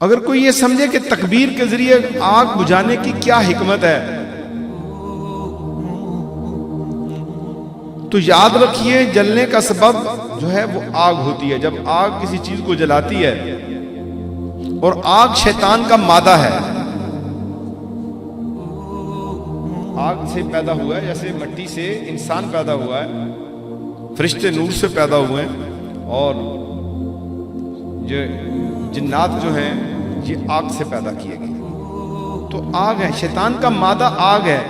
اگر کوئی یہ سمجھے کہ تکبیر کے ذریعے آگ بجھانے کی کیا حکمت ہے، تو یاد رکھیے جلنے کا سبب جو ہے وہ آگ ہوتی ہے۔ جب آگ کسی چیز کو جلاتی ہے، اور آگ شیطان کا مادہ ہے، آگ سے پیدا ہوا ہے، جیسے مٹی سے انسان پیدا ہوا ہے، فرشتے نور سے پیدا ہوئے ہیں، اور یہ جنات جو ہیں یہ آگ سے پیدا کیے گئے۔ تو آگ ہے، شیطان کا مادہ آگ ہے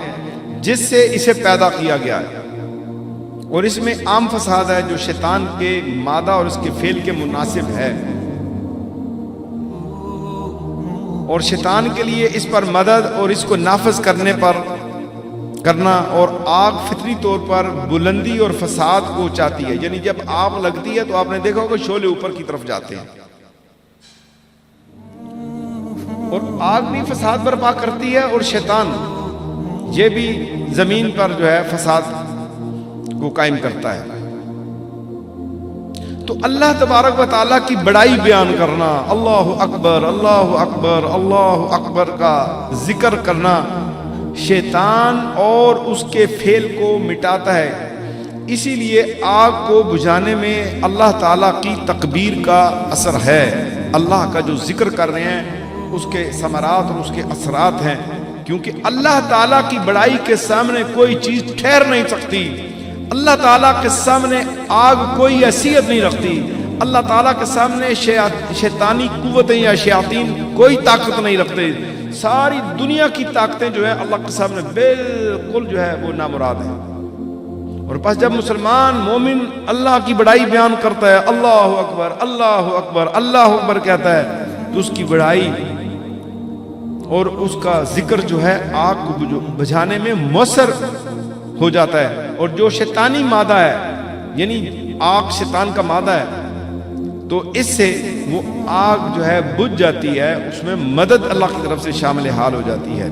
جس سے اسے پیدا کیا گیا ہے، اور اس میں عام فساد ہے جو شیطان کے مادہ اور اس کے فعل کے مناسب ہے، اور شیطان کے لیے اس پر مدد اور اس کو نافذ کرنا اور آگ فطری طور پر بلندی اور فساد کو چاہتی ہے۔ یعنی جب آگ لگتی ہے تو آپ نے دیکھا ہوگا شعلے اوپر کی طرف جاتے ہیں، اور آگ بھی فساد برپا کرتی ہے، اور شیطان یہ بھی زمین پر جو ہے فساد کو قائم کرتا ہے۔ تو اللہ تبارک و تعالیٰ کی بڑائی بیان کرنا، اللہ اکبر اللہ اکبر اللہ اکبر کا ذکر کرنا شیطان اور اس کے فعل کو مٹاتا ہے۔ اسی لیے آگ کو بجھانے میں اللہ تعالیٰ کی تکبیر کا اثر ہے۔ اللہ کا جو ذکر کر رہے ہیں اس کے ثمرات اور اس کے اثرات ہیں، کیونکہ اللہ تعالیٰ کی بڑائی کے سامنے کوئی چیز ٹھہر نہیں سکتی۔ اللہ تعالیٰ کے سامنے آگ کوئی حیثیت نہیں رکھتی۔ اللہ تعالیٰ کے سامنے شیطانی قوتیں یا شیاطین کوئی طاقت نہیں رکھتے۔ ساری دنیا کی طاقتیں جو ہے اللہ کے سامنے بالکل جو ہے وہ نامراد ہیں۔ اور پس جب مسلمان مومن اللہ کی بڑائی بیان کرتا ہے، اللہ اکبر اللہ اکبر اللہ اکبر کہتا ہے، تو اس کی بڑائی اور اس کا ذکر جو ہے آگ کو بجھانے میں مؤثر ہو جاتا ہے۔ اور جو شیطانی مادہ ہے، یعنی آگ شیطان کا مادہ ہے، تو اس سے وہ آگ جو ہے بجھ جاتی ہے، اس میں مدد اللہ کی طرف سے شامل حال ہو جاتی ہے۔